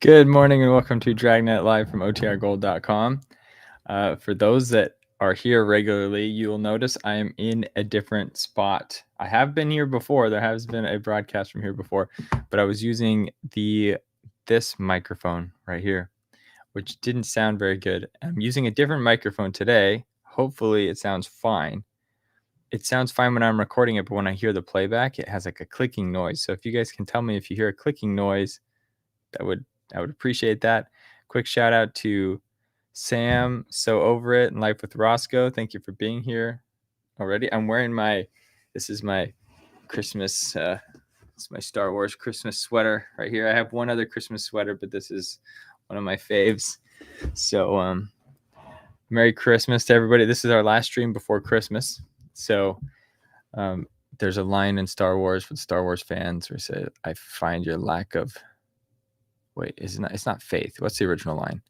Good morning and welcome to Dragnet live from otrgold.com. For those that are here regularly, you will notice I am in a different spot. I have been here before. There has been a broadcast from here before, but I was using this microphone right here, which didn't sound very good. I'm using a different microphone today. Hopefully it sounds fine. It sounds fine when I'm recording it, but when I hear the playback, it has like a clicking noise. So if you guys can tell me if you hear a clicking noise, I would appreciate that. Quick shout out to Sam, So Over It, and Life with Roscoe. Thank you for being here already. I'm wearing this is my Christmas, it's my Star Wars Christmas sweater right here. I have one other Christmas sweater, but this is one of my faves. So, Merry Christmas to everybody. This is our last stream before Christmas. So, there's a line in Star Wars for the Star Wars fans where it says, I find your lack of it's not faith. What's the original line?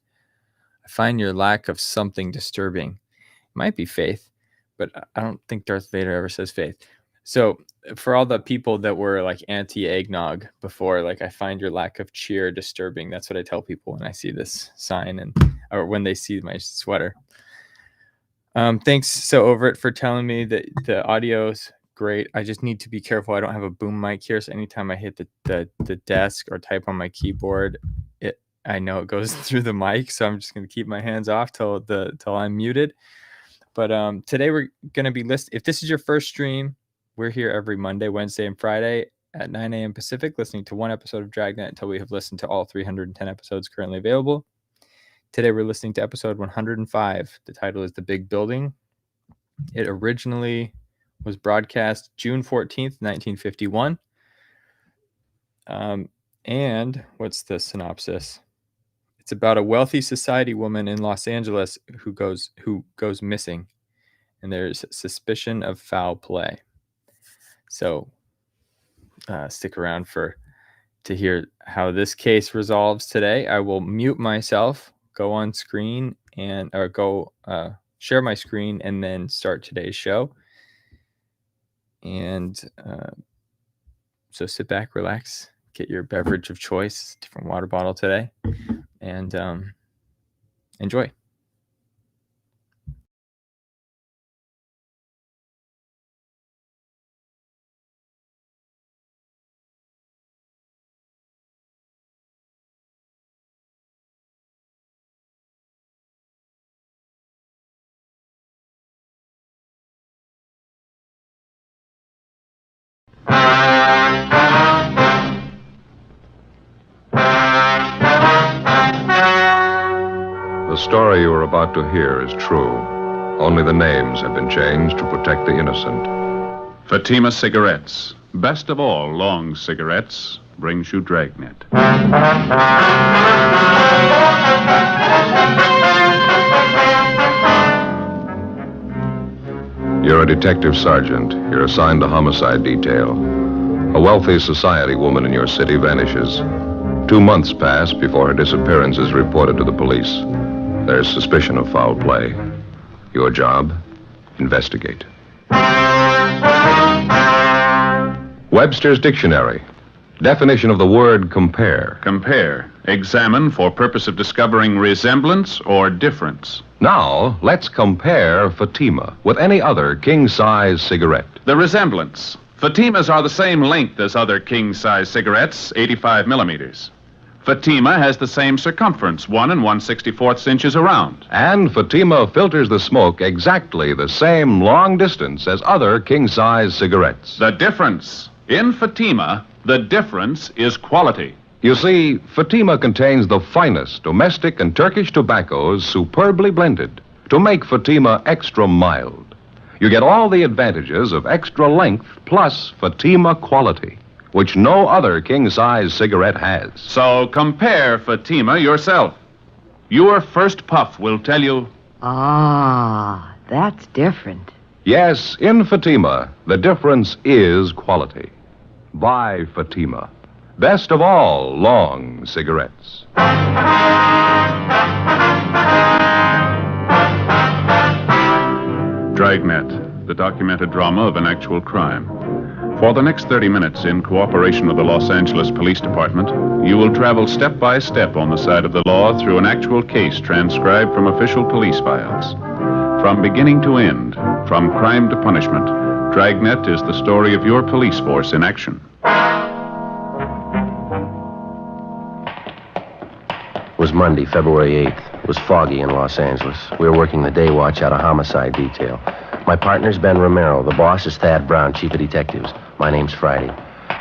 I find your lack of something disturbing. It might be faith, but I don't think Darth Vader ever says faith. So for all the people that were like anti-eggnog before, like I find your lack of cheer disturbing. That's what I tell people when I see this sign or when they see my sweater. Thanks So Over It for telling me that the audio's great. I just need to be careful. I don't have a boom mic here, so anytime I hit the desk or type on my keyboard, I know it goes through the mic. So I'm just going to keep my hands off till I'm muted. But today we're going to be if this is your first stream, we're here every Monday, Wednesday, and Friday at 9 a.m. Pacific, listening to one episode of Dragnet until we have listened to all 310 episodes currently available. Today we're listening to episode 105. The title is The Big Building. It originally was broadcast June 14th, 1951. And what's the synopsis? It's about a wealthy society woman in Los Angeles who goes missing, and there's suspicion of foul play. So stick around to hear how this case resolves today. I will mute myself, go on screen, share my screen, and then start today's show. And so sit back, relax, get your beverage of choice, different water bottle today, and enjoy. The story you are about to hear is true. Only the names have been changed to protect the innocent. Fatima Cigarettes, best of all long cigarettes, brings you Dragnet. You're a detective sergeant. You're assigned to homicide detail. A wealthy society woman in your city vanishes. 2 months pass before her disappearance is reported to the police. There's suspicion of foul play. Your job? Investigate. Webster's Dictionary. Definition of the word compare. Compare. Examine for purpose of discovering resemblance or difference. Now, let's compare Fatima with any other king-size cigarette. The resemblance. Fatimas are the same length as other king-size cigarettes, 85 millimeters. Fatima has the same circumference, 1 1/64 inches around. And Fatima filters the smoke exactly the same long distance as other king-size cigarettes. The difference. In Fatima, the difference is quality. You see, Fatima contains the finest domestic and Turkish tobaccos superbly blended to make Fatima extra mild. You get all the advantages of extra length plus Fatima quality, which no other king-size cigarette has. So compare Fatima yourself. Your first puff will tell you... Ah, that's different. Yes, in Fatima, the difference is quality. Buy Fatima. Best of all long cigarettes. Dragnet, the documented drama of an actual crime. For the next 30 minutes, in cooperation with the Los Angeles Police Department, you will travel step by step on the side of the law through an actual case transcribed from official police files. From beginning to end, from crime to punishment, Dragnet is the story of your police force in action. It was Monday, February 8th. It was foggy in Los Angeles. We were working the day watch out of homicide detail. My partner's Ben Romero. The boss is Thad Brown, chief of detectives. My name's Friday.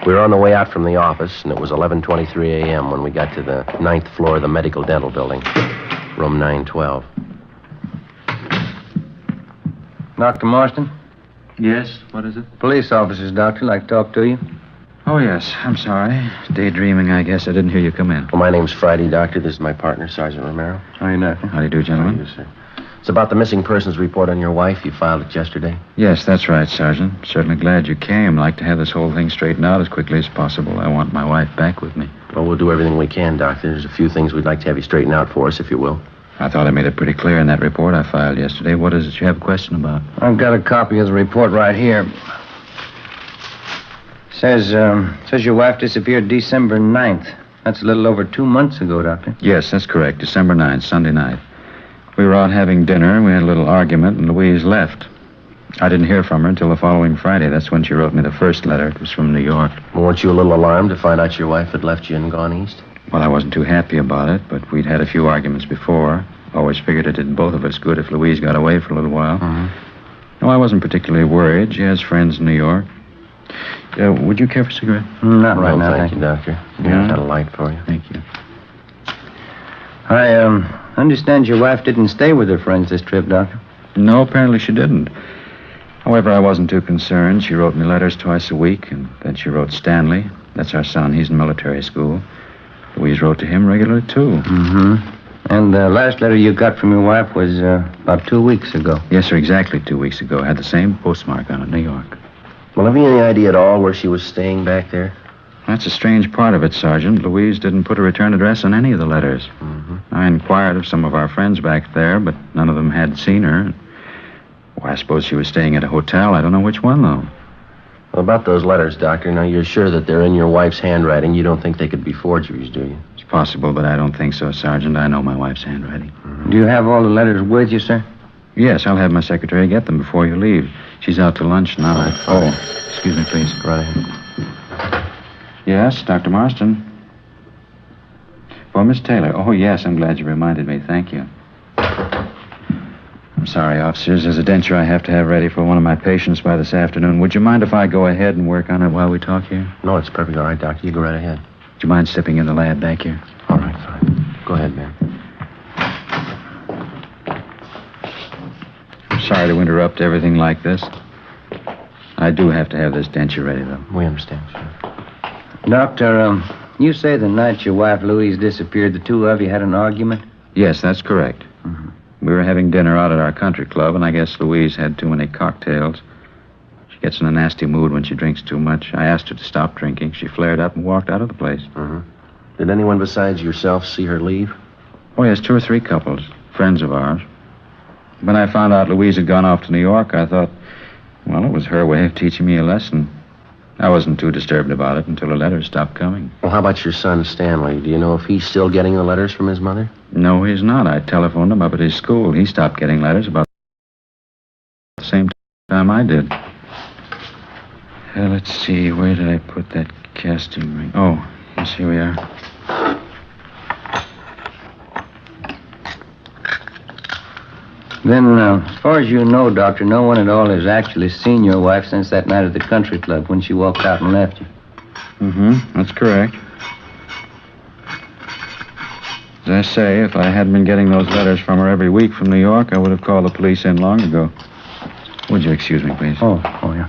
We were on the way out from the office, and it was 11:23 a.m. when we got to the 9th floor of the medical dental building, room 912. Dr. Marston? Yes, what is it? Police officers, doctor, like to talk to you. Oh, yes, I'm sorry. Daydreaming, I guess. I didn't hear you come in. Well, my name's Friday, doctor. This is my partner, Sergeant Romero. How are you, doctor? How do you do, gentlemen? Yes, sir. It's about the missing persons report on your wife. You filed it yesterday. Yes, that's right, Sergeant. Certainly glad you came. I'd like to have this whole thing straightened out as quickly as possible. I want my wife back with me. Well, we'll do everything we can, doctor. There's a few things we'd like to have you straighten out for us, if you will. I thought I made it pretty clear in that report I filed yesterday. What is it you have a question about? I've got a copy of the report right here. Says your wife disappeared December 9th. That's a little over 2 months ago, doctor. Yes, that's correct. December 9th, Sunday night. We were out having dinner. We had a little argument, and Louise left. I didn't hear from her until the following Friday. That's when she wrote me the first letter. It was from New York. Well, weren't you a little alarmed to find out your wife had left you and gone east? Well, I wasn't too happy about it, but we'd had a few arguments before. Always figured it did both of us good if Louise got away for a little while. No, I wasn't particularly worried. She has friends in New York. Would you care for a cigarette? Not right No, now, thank you, doctor. Yeah? I've got a light for you. Thank you. I understand your wife didn't stay with her friends this trip, doctor. No, apparently she didn't. However, I wasn't too concerned. She wrote me letters twice a week, and then she wrote Stanley. That's our son. He's in military school. Louise wrote to him regularly, too. And the last letter you got from your wife was about 2 weeks ago. Yes, sir, exactly 2 weeks ago. Had the same postmark on it, New York. Well, have you any idea at all where she was staying back there? That's a strange part of it, Sergeant. Louise didn't put a return address on any of the letters. I inquired of some of our friends back there, but none of them had seen her. Well, I suppose she was staying at a hotel. I don't know which one, though. Well, about those letters, doctor, now you're sure that they're in your wife's handwriting. You don't think they could be forgeries, do you? It's possible, but I don't think so, Sergeant. I know my wife's handwriting. Do you have all the letters with you, sir? Yes, I'll have my secretary get them before you leave. She's out to lunch now. All right, fine. Oh, excuse me, please. Right ahead. Yes, Dr. Marston. For Miss Taylor. Oh, yes, I'm glad you reminded me. Thank you. I'm sorry, officers. There's a denture I have to have ready for one of my patients by this afternoon. Would you mind if I go ahead and work on it while we talk here? No, it's perfectly all right, doctor. You go right ahead. Would you mind stepping in the lab back here? All right, fine. Go ahead, man. I'm sorry to interrupt everything like this. I do have to have this denture ready, though. We understand, sir. Doctor, you say the night your wife Louise disappeared, the two of you had an argument? Yes, that's correct. We were having dinner out at our country club, and I guess Louise had too many cocktails. She gets in a nasty mood when she drinks too much. I asked her to stop drinking. She flared up and walked out of the place. Did anyone besides yourself see her leave? Oh, yes, 2 or 3 couples, friends of ours. When I found out Louise had gone off to New York, I thought, well, it was her way of teaching me a lesson. I wasn't too disturbed about it until the letters stopped coming. Well, how about your son, Stanley? Do you know if he's still getting the letters from his mother? No, he's not. I telephoned him up at his school. He stopped getting letters about the same time I did. Let's see, where did I put that casting ring? Oh, yes, here we are. Then, as far as you know, Doctor, no one at all has actually seen your wife since that night at the country club when she walked out and left you. That's correct. As I say, if I hadn't been getting those letters from her every week from New York, I would have called the police in long ago. Would you excuse me, please? Oh, yeah.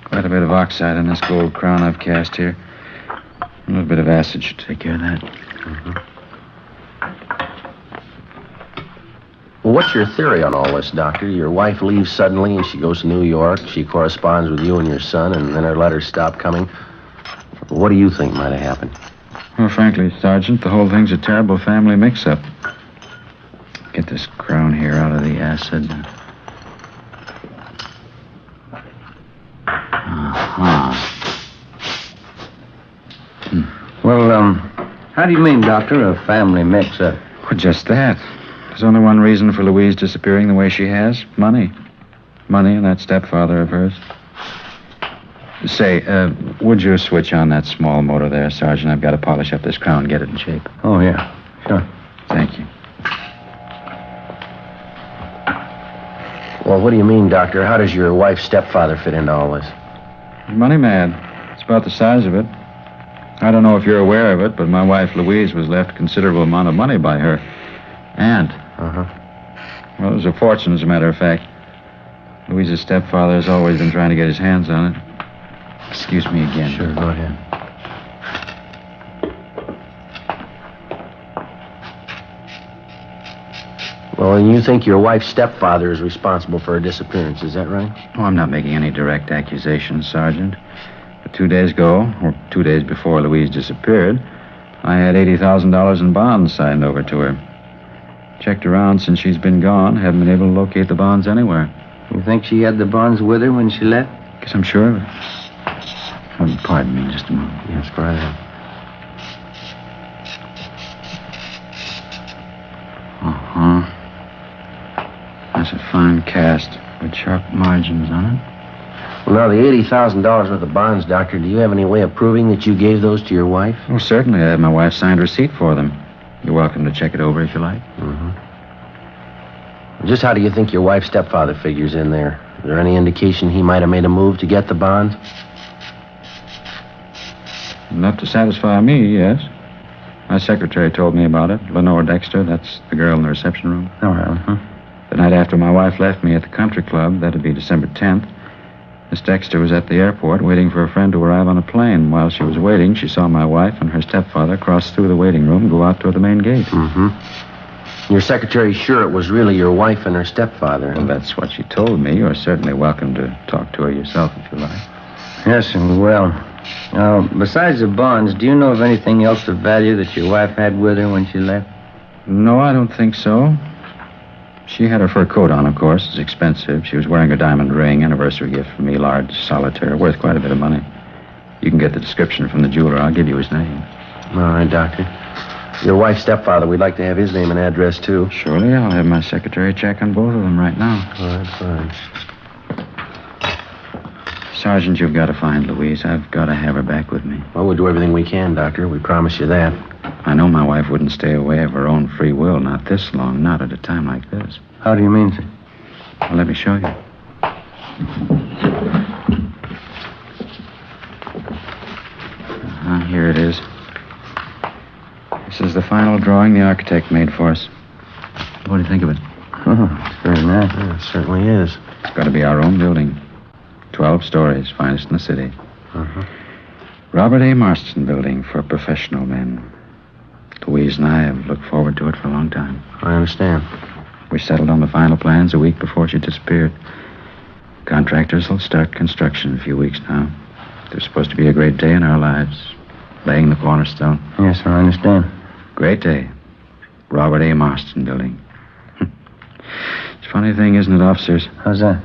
Quite a bit of oxide in this gold crown I've cast here. A little bit of acid should take care of that. Well, what's your theory on all this, Doctor? Your wife leaves suddenly and she goes to New York. She corresponds with you and your son, and then her letters stop coming. What do you think might have happened? Well, frankly, Sergeant, the whole thing's a terrible family mix-up. Get this crown here out of the acid. Well, how do you mean, Doctor, a family mix-up? Well, just that. There's only one reason for Louise disappearing the way she has. Money. Money and that stepfather of hers. Say, would you switch on that small motor there, Sergeant? I've got to polish up this crown and get it in shape. Oh, yeah. Sure. Thank you. Well, what do you mean, Doctor? How does your wife's stepfather fit into all this? Money mad. It's about the size of it. I don't know if you're aware of it, but my wife, Louise, was left a considerable amount of money by her aunt. Uh-huh. Well, it was a fortune, as a matter of fact. Louise's stepfather has always been trying to get his hands on it. Excuse me again. Sure, go ahead. Well, and you think your wife's stepfather is responsible for her disappearance, is that right? Oh, I'm not making any direct accusations, Sergeant. But 2 days ago, or 2 days before Louise disappeared, I had $80,000 in bonds signed over to her. Checked around since she's been gone. Haven't been able to locate the bonds anywhere. You think she had the bonds with her when she left? Guess I'm sure of it. Oh, pardon me just a moment. Yes, go right ahead. Uh-huh. That's a fine cast with sharp margins on it. Well, now, the $80,000 worth of bonds, Doctor, do you have any way of proving that you gave those to your wife? Oh, certainly. I have my wife's signed receipt for them. You're welcome to check it over if you like. Mm-hmm. Just how do you think your wife's stepfather figures in there? Is there any indication he might have made a move to get the bonds? Enough to satisfy me, yes. My secretary told me about it. Lenore Dexter, that's the girl in the reception room. All right. The night after my wife left me at the country club, that'd be December 10th, Miss Dexter was at the airport waiting for a friend to arrive on a plane. While she was waiting, she saw my wife and her stepfather cross through the waiting room and go out toward the main gate. Mm-hmm. Your secretary's sure it was really your wife and her stepfather. Well, that's what she told me. You're certainly welcome to talk to her yourself if you like. Yes, and well, besides the bonds, do you know of anything else of value that your wife had with her when she left? No, I don't think so. She had her fur coat on, of course. It's expensive. She was wearing a diamond ring, anniversary gift from me, large solitaire, worth quite a bit of money. You can get the description from the jeweler. I'll give you his name. All right, Doctor. Your wife's stepfather, we'd like to have his name and address, too. Surely, I'll have my secretary check on both of them right now. All right, fine. Sergeant, you've got to find Louise. I've got to have her back with me. Well, we'll do everything we can, Doctor. We promise you that. I know my wife wouldn't stay away of her own free will, not this long, not at a time like this. How do you mean, sir? Well, let me show you. Here it is. This is the final drawing the architect made for us. What do you think of it? Oh, it's very nice. Yeah, it certainly is. It's got to be our own building. 12 stories, finest in the city. Uh-huh. Robert A. Marston building for professional men. Louise and I have looked forward to it for a long time. I understand. We settled on the final plans a week before she disappeared. Contractors will start construction in a few weeks now. There's supposed to be a great day in our lives. Laying the cornerstone. Yes, sir, I understand. Great day. Robert A. Marston building. It's a funny thing, isn't it, officers? How's that?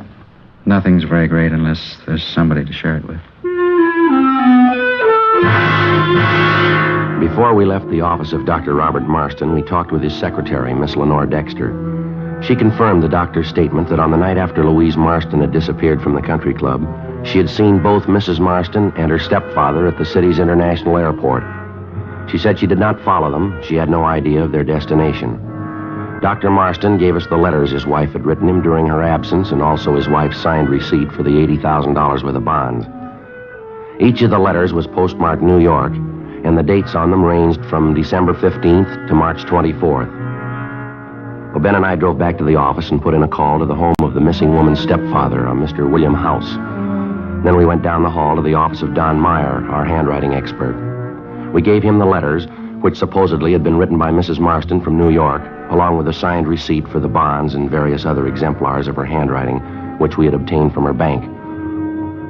Nothing's very great unless there's somebody to share it with. Before we left the office of Dr. Robert Marston, we talked with his secretary, Miss Lenore Dexter. She confirmed the doctor's statement that on the night after Louise Marston had disappeared from the country club, she had seen both Mrs. Marston and her stepfather at the city's international airport. She said she did not follow them. She had no idea of their destination. Dr. Marston gave us the letters his wife had written him during her absence and also his wife's signed receipt for the $80,000 worth of bonds. Each of the letters was postmarked New York, and the dates on them ranged from December 15th to March 24th. Well, Ben and I drove back to the office and put in a call to the home of the missing woman's stepfather, a Mr. William House. Then we went down the hall to the office of Don Meyer, our handwriting expert. We gave him the letters, which supposedly had been written by Mrs. Marston from New York, along with a signed receipt for the bonds and various other exemplars of her handwriting, which we had obtained from her bank.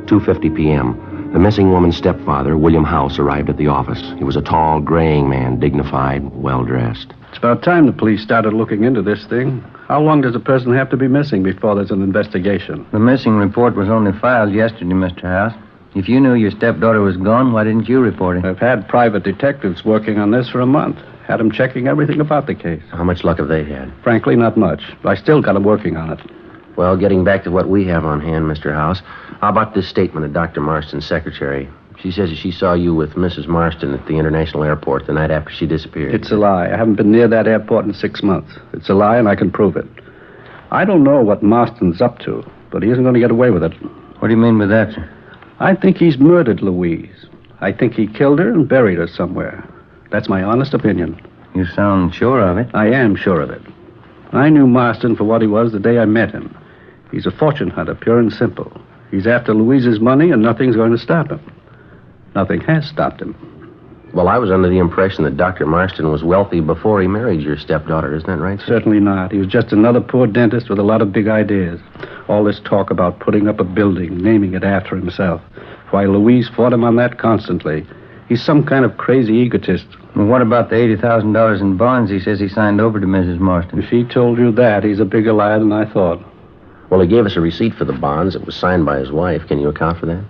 2:50 p.m., the missing woman's stepfather, William House, arrived at the office. He was a tall, graying man, dignified, well-dressed. It's about time the police started looking into this thing. How long does a person have to be missing before there's an investigation? The missing report was only filed yesterday, Mr. House. If you knew your stepdaughter was gone, why didn't you report it? I've had private detectives working on this for a month. Had them checking everything about the case. How much luck have they had? Frankly, not much. But I still got them working on it. Well, getting back to what we have on hand, Mr. House, how about this statement of Dr. Marston's secretary? She says that she saw you with Mrs. Marston at the international airport the night after she disappeared. It's a lie. I haven't been near that airport in 6 months. It's a lie, and I can prove it. I don't know what Marston's up to, but he isn't going to get away with it. What do you mean by that, sir? I think he's murdered Louise. I think he killed her and buried her somewhere. That's my honest opinion. You sound sure of it. I am sure of it. I knew Marston for what he was the day I met him. He's a fortune hunter, pure and simple. He's after Louise's money, and nothing's going to stop him. Nothing has stopped him. Well, I was under the impression that Dr. Marston was wealthy before he married your stepdaughter. Isn't that right, sir? Certainly not. He was just another poor dentist with a lot of big ideas. All this talk about putting up a building, naming it after himself. Why, Louise fought him on that constantly. He's some kind of crazy egotist. Well, what about the $80,000 in bonds he says he signed over to Mrs. Marston? If he told you that, he's a bigger liar than I thought. Well, he gave us a receipt for the bonds. It was signed by his wife. Can you account for that?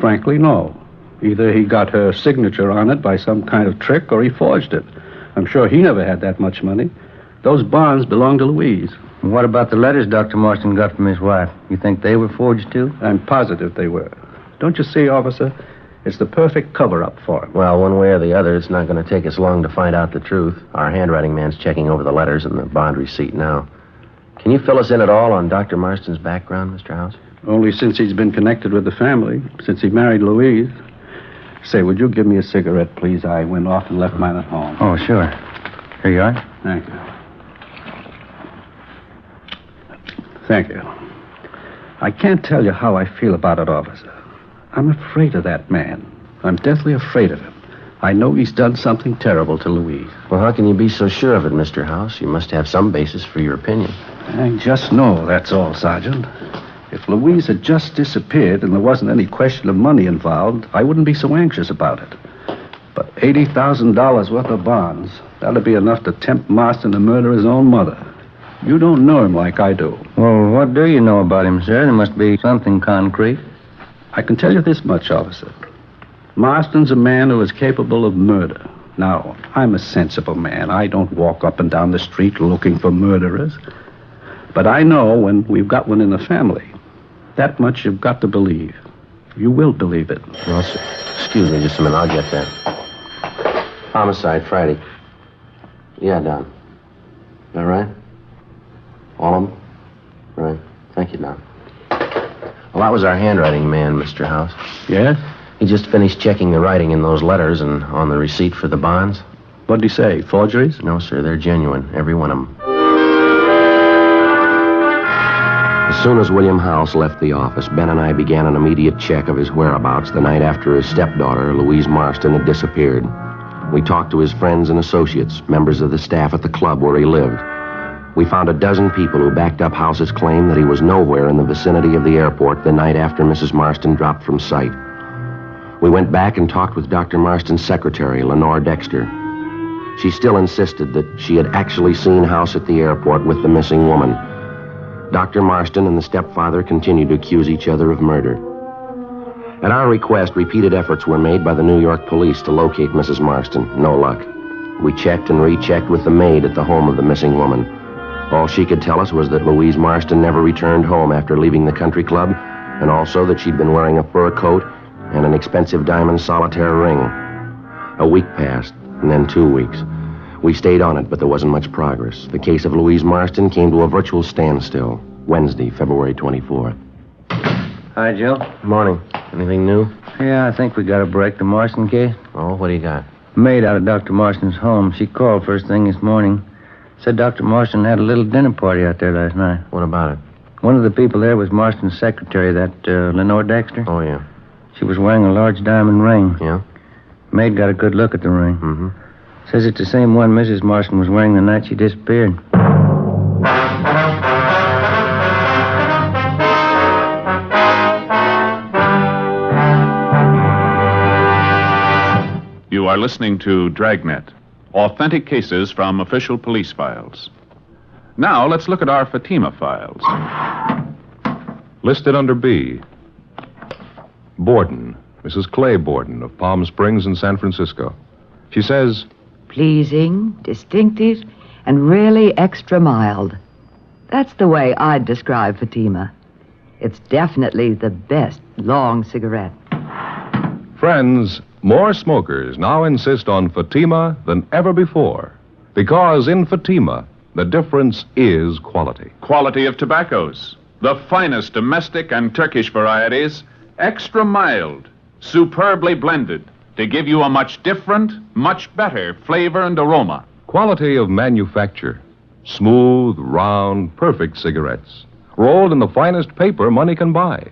Frankly, no. Either he got her signature on it by some kind of trick, or he forged it. I'm sure he never had that much money. Those bonds belong to Louise. And what about the letters Dr. Marston got from his wife? You think they were forged, too? I'm positive they were. Don't you see, officer? It's the perfect cover-up for him. Well, one way or the other, it's not going to take us long to find out the truth. Our handwriting man's checking over the letters and the bond receipt now. Can you fill us in at all on Dr. Marston's background, Mr. House? Only since he's been connected with the family, since he married Louise. Say, would you give me a cigarette, please? I went off and left mine at home. Oh, sure. Here you are. Thank you. Thank you. I can't tell you how I feel about it, officer. I'm afraid of that man. I'm deathly afraid of him. I know he's done something terrible to Louise. Well, how can you be so sure of it, Mr. House? You must have some basis for your opinion. I just know, that's all, Sergeant. If Louise had just disappeared and there wasn't any question of money involved, I wouldn't be so anxious about it. But $80,000 worth of bonds, that'd be enough to tempt Marston to murder his own mother. You don't know him like I do. Well, what do you know about him, sir? There must be something concrete. I can tell you this much, officer. Marston's a man who is capable of murder. Now, I'm a sensible man. I don't walk up and down the street looking for murderers. But I know when we've got one in the family. That much you've got to believe. You will believe it. Well, sir, excuse me just a minute. I'll get that. Homicide, Friday. Yeah, Don. Is that right? All of them? Right. Thank you, Don. Well, that was our handwriting man, Mr. House. Yes? He just finished checking the writing in those letters and on the receipt for the bonds. What'd he say? Forgeries? No, sir. They're genuine. Every one of them. As soon as William House left the office, Ben and I began an immediate check of his whereabouts the night after his stepdaughter, Louise Marston, had disappeared. We talked to his friends and associates, members of the staff at the club where he lived. We found a dozen people who backed up House's claim that he was nowhere in the vicinity of the airport the night after Mrs. Marston dropped from sight. We went back and talked with Dr. Marston's secretary, Lenore Dexter. She still insisted that she had actually seen House at the airport with the missing woman. Dr. Marston and the stepfather continued to accuse each other of murder. At our request, repeated efforts were made by the New York police to locate Mrs. Marston. No luck. We checked and rechecked with the maid at the home of the missing woman. All she could tell us was that Louise Marston never returned home after leaving the country club, and also that she'd been wearing a fur coat and an expensive diamond solitaire ring. A week passed, and then 2 weeks. We stayed on it, but there wasn't much progress. The case of Louise Marston came to a virtual standstill Wednesday, February 24th. Hi, Joe. Morning. Anything new? Yeah, I think we got a break. The Marston case. Oh, what do you got? Maid out of Dr. Marston's home. She called first thing this morning. Said Dr. Marston had a little dinner party out there last night. What about it? One of the people there was Marston's secretary, that Lenore Dexter. Oh, yeah. She was wearing a large diamond ring. Yeah? Maid got a good look at the ring. Mm-hmm. Says it's the same one Mrs. Marston was wearing the night she disappeared. You are listening to Dragnet, authentic cases from official police files. Now, let's look at our Fatima files. Listed under B. Borden, Mrs. Claiborne of Palm Springs in San Francisco. She says, Pleasing, distinctive, and really extra mild. That's the way I'd describe Fatima. It's definitely the best long cigarette. friends, more smokers now insist on Fatima than ever before. Because in Fatima, the difference is quality. Quality of tobaccos. The finest domestic and Turkish varieties, extra mild, superbly blended, to give you a much different, much better flavor and aroma. Quality of manufacture. Smooth, round, perfect cigarettes. Rolled in the finest paper money can buy.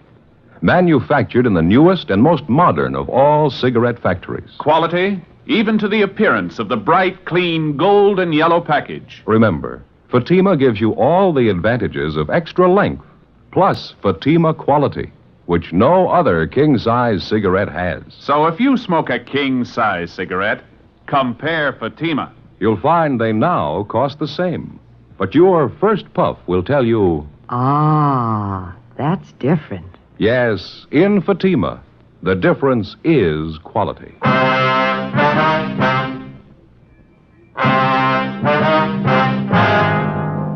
Manufactured in the newest and most modern of all cigarette factories. Quality, even to the appearance of the bright, clean gold and yellow package. Remember, Fatima gives you all the advantages of extra length, plus Fatima quality, which no other king-size cigarette has. So if you smoke a king-size cigarette, compare Fatima. You'll find they now cost the same. But your first puff will tell you, Ah, that's different. yes, in Fatima, the difference is quality.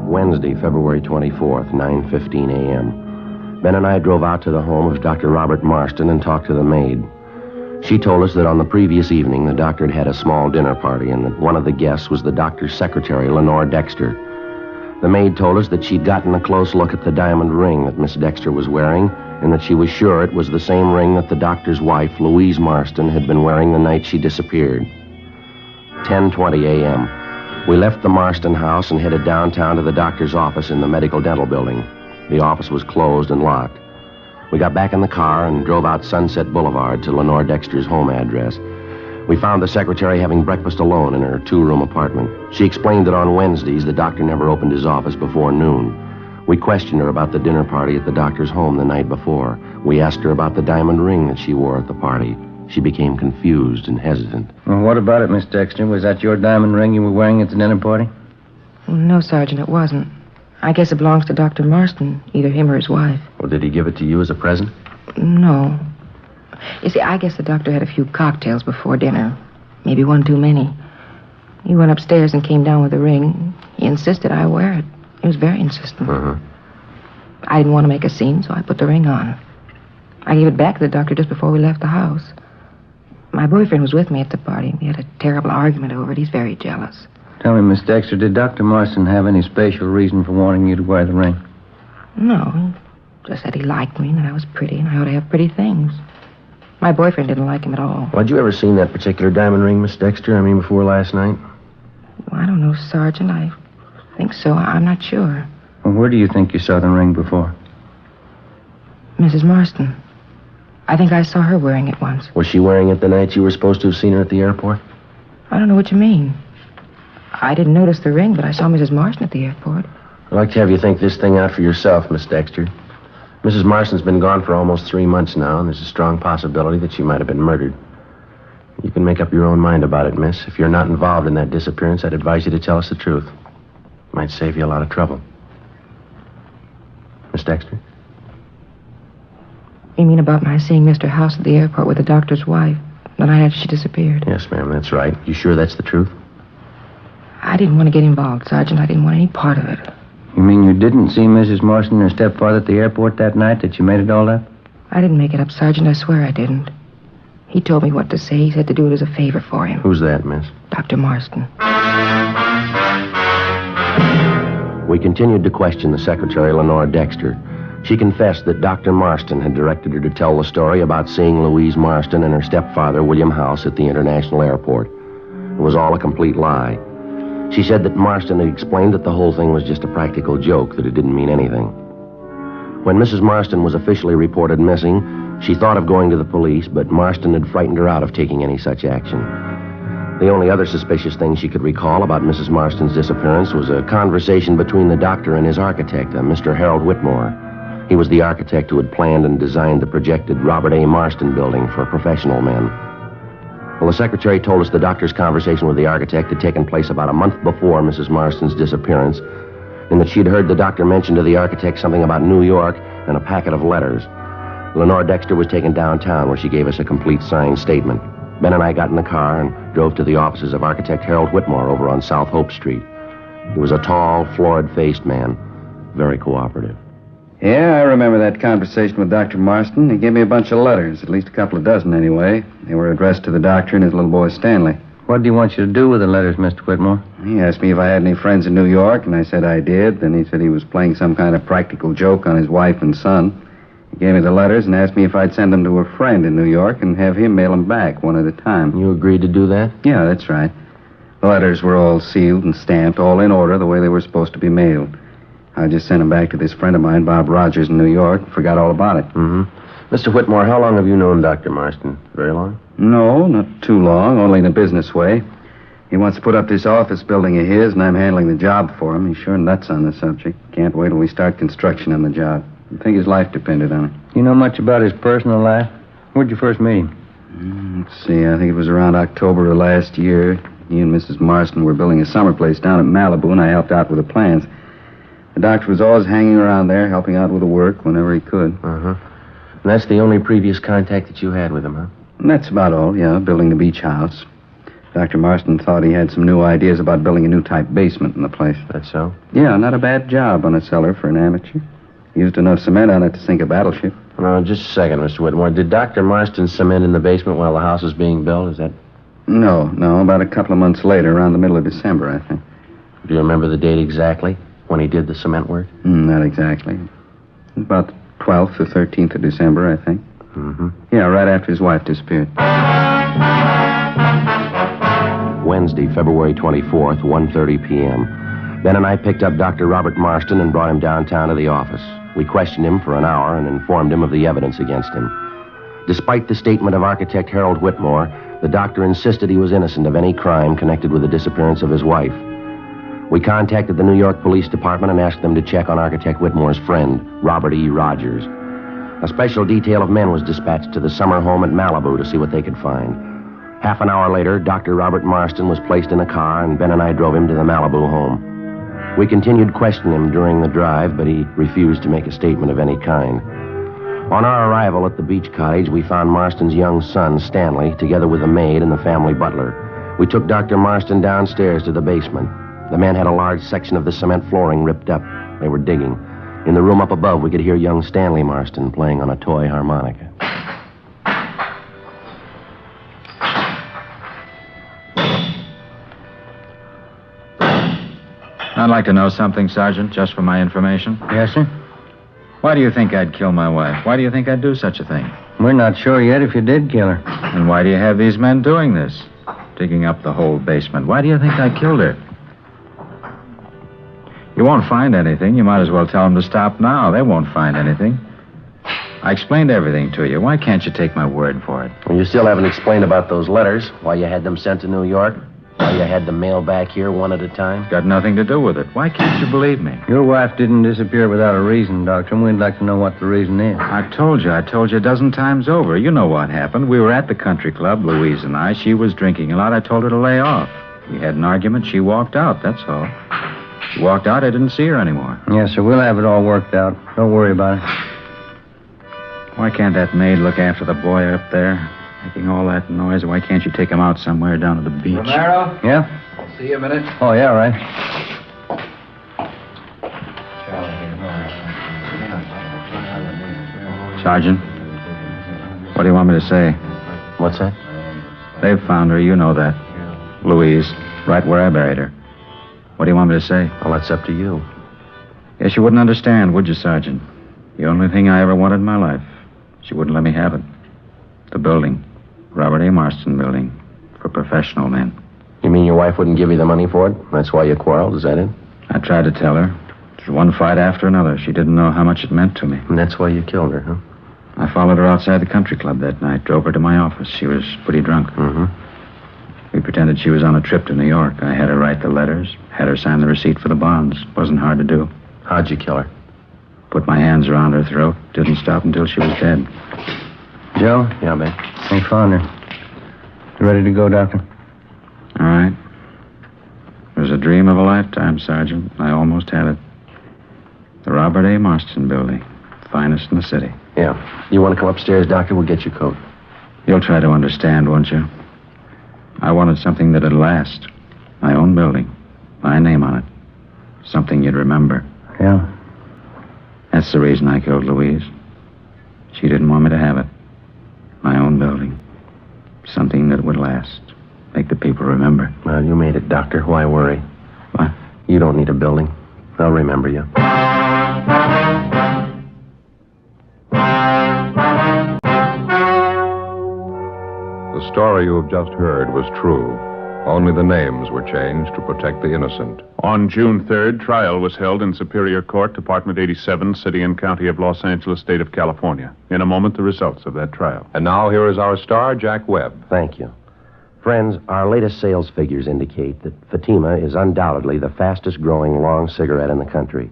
Wednesday, February 24th, 9:15 a.m. Ben and I drove out to the home of Dr. Robert Marston and talked to the maid. She told us that on the previous evening, the doctor had had a small dinner party and that one of the guests was the doctor's secretary, Lenore Dexter. The maid told us that she'd gotten a close look at the diamond ring that Miss Dexter was wearing and that she was sure it was the same ring that the doctor's wife, Louise Marston, had been wearing the night she disappeared. 10:20 a.m. We left the Marston house and headed downtown to the doctor's office in the medical dental building. The office was closed and locked. We got back in the car and drove out Sunset Boulevard to Lenore Dexter's home address. We found the secretary having breakfast alone in her two-room apartment. She explained that on Wednesdays, the doctor never opened his office before noon. We questioned her about the dinner party at the doctor's home the night before. We asked her about the diamond ring that she wore at the party. She became confused and hesitant. Well, what about it, Miss Dexter? Was that your diamond ring you were wearing at the dinner party? No, Sergeant, it wasn't. I guess it belongs to Dr. Marston, either him or his wife. Well, did he give it to you as a present? No. You see, I guess the doctor had a few cocktails before dinner. Maybe one too many. He went upstairs and came down with the ring. He insisted I wear it. He was very insistent. I didn't want to make a scene, so I put the ring on. I gave it back to the doctor just before we left the house. My boyfriend was with me at the party. We had a terrible argument over it. He's very jealous. Tell me, Miss Dexter, did Dr. Marston have any special reason for wanting you to wear the ring? No, he just said he liked me and that I was pretty and I ought to have pretty things. My boyfriend didn't like him at all. Well, had you ever seen that particular diamond ring, Miss Dexter? Before last night? Well, I don't know, Sergeant. I think so. I'm not sure. Well, where do you think you saw the ring before? Mrs. Marston. I think I saw her wearing it once. Was she wearing it the night you were supposed to have seen her at the airport? I don't know what you mean. I didn't notice the ring, but I saw Mrs. Marston at the airport. I'd like to have you think this thing out for yourself, Miss Dexter. Mrs. Marston's been gone for almost 3 months now, and there's a strong possibility that she might have been murdered. You can make up your own mind about it, miss. If you're not involved in that disappearance, I'd advise you to tell us the truth. It might save you a lot of trouble. Miss Dexter? You mean about my seeing Mr. House at the airport with the doctor's wife the night after she disappeared? Yes, ma'am, that's right. You sure that's the truth? I didn't want to get involved, Sergeant. I didn't want any part of it. You mean you didn't see Mrs. Marston and her stepfather at the airport that night, that you made it all up? I didn't make it up, Sergeant. I swear I didn't. He told me what to say. He said to do it as a favor for him. Who's that, miss? Dr. Marston. We continued to question the secretary, Lenore Dexter. She confessed that Dr. Marston had directed her to tell the story about seeing Louise Marston and her stepfather, William House, at the international airport. It was all a complete lie. She said that Marston had explained that the whole thing was just a practical joke, that it didn't mean anything. When Mrs. Marston was officially reported missing, she thought of going to the police, but Marston had frightened her out of taking any such action. The only other suspicious thing she could recall about Mrs. Marston's disappearance was a conversation between the doctor and his architect, Mr. Harold Whitmore. He was the architect who had planned and designed the projected Robert A. Marston building for professional men. Well, the secretary told us the doctor's conversation with the architect had taken place about a month before Mrs. Marston's disappearance, and that she'd heard the doctor mention to the architect something about New York and a packet of letters. Lenore Dexter was taken downtown where she gave us a complete signed statement. Ben and I got in the car and drove to the offices of architect Harold Whitmore over on South Hope Street. He was a tall, florid-faced man, very cooperative. Yeah, I remember that conversation with Dr. Marston. He gave me a bunch of letters, at least a couple of dozen anyway. They were addressed to the doctor and his little boy Stanley. What do you want you to do with the letters, Mr. Whitmore? He asked me if I had any friends in New York, and I said I did. Then he said he was playing some kind of practical joke on his wife and son. He gave me the letters and asked me if I'd send them to a friend in New York and have him mail them back one at a time. You agreed to do that? Yeah, that's right. The letters were all sealed and stamped, all in order, the way they were supposed to be mailed. I just sent them back to this friend of mine, Bob Rogers, in New York, and forgot all about it. Mm-hmm. Mr. Whitmore, how long have you known Dr. Marston? Very long? No, not too long, only in a business way. He wants to put up this office building of his, and I'm handling the job for him. He's sure nuts on the subject. Can't wait till we start construction on the job. I think his life depended on it. You know much about his personal life? Where'd you first meet him? Let's see, I think it was around October of last year. He and Mrs. Marston were building a summer place down at Malibu, and I helped out with the plans. The doctor was always hanging around there, helping out with the work whenever he could. Uh-huh. And that's the only previous contact that you had with him, huh? And that's about all, yeah, building the beach house. Dr. Marston thought he had some new ideas about building a new type basement in the place. That's so? Yeah, not a bad job on a cellar for an amateur. Used enough cement on it to sink a battleship. No, just a second, Mr. Whitmore. Did Dr. Marston cement in the basement while the house was being built? Is that... No, about a couple of months later, around the middle of December, I think. Do you remember the date exactly when he did the cement work? Not exactly. About the 12th or 13th of December, I think. Mm-hmm. Yeah, right after his wife disappeared. Wednesday, February 24th, 1:30 p.m. Ben and I picked up Dr. Robert Marston and brought him downtown to the office. We questioned him for an hour and informed him of the evidence against him. Despite the statement of architect Harold Whitmore, the doctor insisted he was innocent of any crime connected with the disappearance of his wife. We contacted the New York Police Department and asked them to check on architect Whitmore's friend, Robert E. Rogers. A special detail of men was dispatched to the summer home at Malibu to see what they could find. Half an hour later, Dr. Robert Marston was placed in a car, and Ben and I drove him to the Malibu home. We continued questioning him during the drive, but he refused to make a statement of any kind. On our arrival at the beach cottage, we found Marston's young son, Stanley, together with the maid and the family butler. We took Dr. Marston downstairs to the basement. The men had a large section of the cement flooring ripped up. They were digging. In the room up above, we could hear young Stanley Marston playing on a toy harmonica. I'd like to know something, Sergeant, just for my information. Yes, sir? Why do you think I'd kill my wife? Why do you think I'd do such a thing? We're not sure yet if you did kill her. And why do you have these men doing this? Digging up the whole basement. Why do you think I killed her? You won't find anything. You might as well tell them to stop now. They won't find anything. I explained everything to you. Why can't you take my word for it? Well, you still haven't explained about those letters, why you had them sent to New York, why you had them mailed back here one at a time. Got nothing to do with it. Why can't you believe me? Your wife didn't disappear without a reason, Doctor, and we'd like to know what the reason is. I told you a dozen times over. You know what happened. We were at the country club, Louise and I. She was drinking a lot. I told her to lay off. We had an argument. She walked out, that's all. She walked out. I didn't see her anymore. Yes, sir. We'll have it all worked out. Don't worry about it. Why can't that maid look after the boy up there? Making all that noise. Why can't you take him out somewhere down to the beach? Romero? Yeah? I'll see you a minute. Oh, yeah, right. Sergeant, what do you want me to say? What's that? They've found her. You know that. Louise, right where I buried her. What do you want me to say? Well, that's up to you. Guess you wouldn't understand, would you, Sergeant? The only thing I ever wanted in my life. She wouldn't let me have it. The building. Robert A. Marston building. For professional men. You mean your wife wouldn't give you the money for it? That's why you quarreled, is that it? I tried to tell her. It was one fight after another. She didn't know how much it meant to me. And that's why you killed her, huh? I followed her outside the country club that night. Drove her to my office. She was pretty drunk. Mm-hmm. We pretended she was on a trip to New York. I had her write the letters. Had her sign the receipt for the bonds. Wasn't hard to do. How'd you kill her? Put my hands around her throat. Didn't stop until she was dead. Joe? Yeah, Ben. We found her. You ready to go, Doctor? All right. It was a dream of a lifetime, Sergeant. I almost had it. The Robert A. Marston building. Finest in the city. Yeah. You want to come upstairs, Doctor? We'll get your coat. You'll try to understand, won't you? I wanted something that'd last. My own building. My name on it. Something you'd remember. Yeah? That's the reason I killed Louise. She didn't want me to have it. My own building. Something that would last. Make the people remember. Well, you made it, Doctor. Why worry? What? You don't need a building. I'll remember you. The story you have just heard was true. Only the names were changed to protect the innocent. On June 3rd, trial was held in Superior Court, Department 87, City and County of Los Angeles, State of California. In a moment, the results of that trial. And now here is our star, Jack Webb. Thank you. Friends, our latest sales figures indicate that Fatima is undoubtedly the fastest growing long cigarette in the country.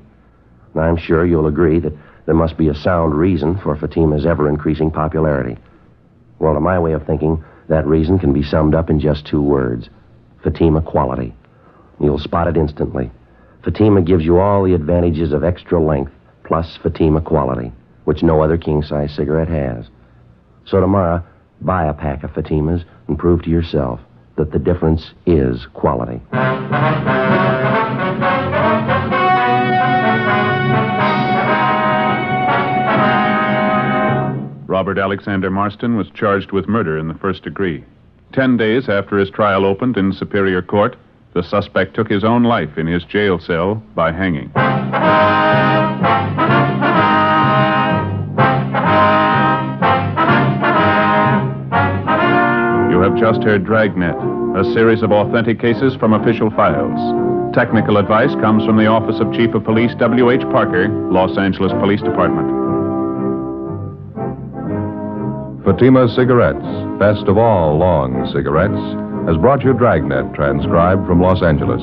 And I'm sure you'll agree that there must be a sound reason for Fatima's ever-increasing popularity. Well, to my way of thinking, that reason can be summed up in just 2 words. Fatima quality. You'll spot it instantly. Fatima gives you all the advantages of extra length plus Fatima quality, which no other king-size cigarette has. So tomorrow, buy a pack of Fatimas and prove to yourself that the difference is quality. Robert Alexander Marston was charged with murder in the first degree. 10 days after his trial opened in Superior Court, the suspect took his own life in his jail cell by hanging. You have just heard Dragnet, a series of authentic cases from official files. Technical advice comes from the Office of Chief of Police W.H. Parker, Los Angeles Police Department. Fatima Cigarettes, best of all long cigarettes, has brought you Dragnet, transcribed from Los Angeles.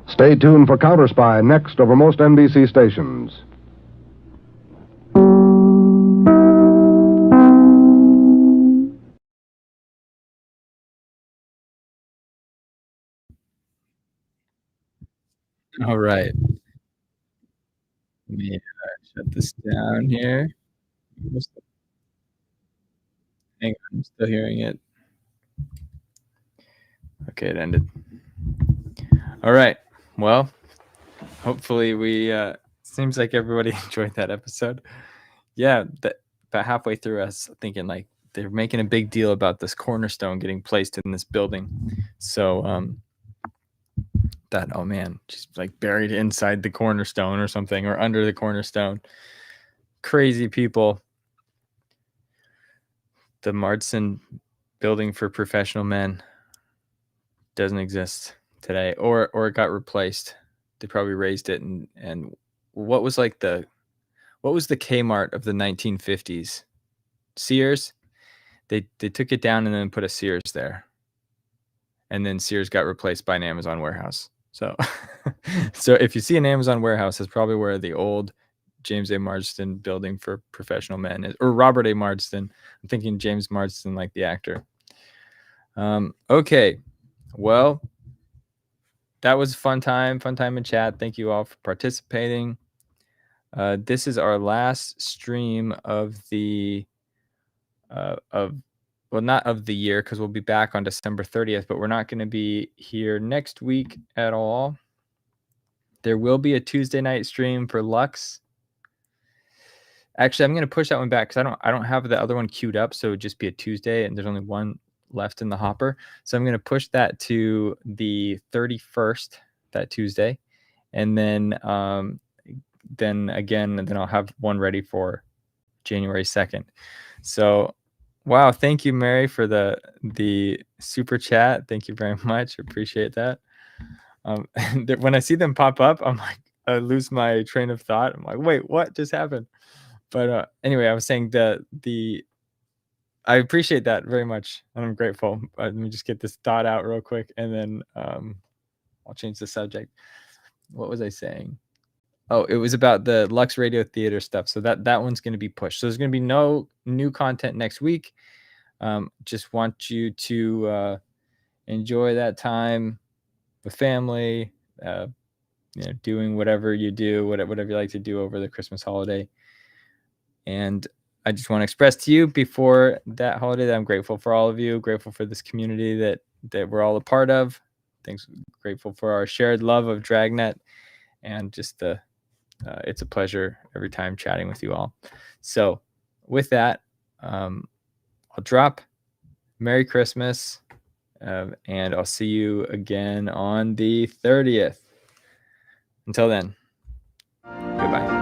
Stay tuned for Counter Spy next over most NBC stations. All right. Let me shut this down here. Hang on, I'm still hearing it. Okay, it ended. All right. Well, hopefully we seems like everybody enjoyed that episode. Yeah, about halfway through us thinking like they're making a big deal about this cornerstone getting placed in this building. So that, oh man, she's like buried inside the cornerstone or something, or under the cornerstone. Crazy people. The Marston building for professional men doesn't exist today, or it got replaced. They probably raised it, and what was the Kmart of the 1950s? Sears. They took it down and then put a Sears there, and then Sears got replaced by an Amazon warehouse. So if you see an Amazon warehouse, that's probably where the old James A. Marston building for professional men is, or Robert A. Marston. I'm thinking James Marston, like the actor. Okay, well, that was a fun time in chat. Thank you all for participating. This is our last stream of the not of the year, because we'll be back on December 30th, but we're not going to be here next week at all. There will be a Tuesday night stream for Lux. Actually, I'm going to push that one back because I don't have the other one queued up, so it would just be a Tuesday, and there's only one left in the hopper. So I'm going to push that to the 31st, that Tuesday, and then I'll have one ready for January 2nd. So, wow, thank you, Mary, for the super chat. Thank you very much. Appreciate that. When I see them pop up, I'm like, I lose my train of thought. I'm like, wait, what just happened? But anyway, I was saying I appreciate that very much, and I'm grateful. Let me just get this thought out real quick, and then I'll change the subject. What was I saying? Oh, it was about the Lux Radio Theater stuff. So that one's going to be pushed. So there's going to be no new content next week. Just want you to enjoy that time with family, doing whatever you do, whatever you like to do over the Christmas holiday. And I just want to express to you before that holiday that I'm grateful for all of you, grateful for this community that we're all a part of. Grateful for our shared love of Dragnet, and just it's a pleasure every time chatting with you all. So with that, I'll drop Merry Christmas, and I'll see you again on the 30th. Until then, goodbye.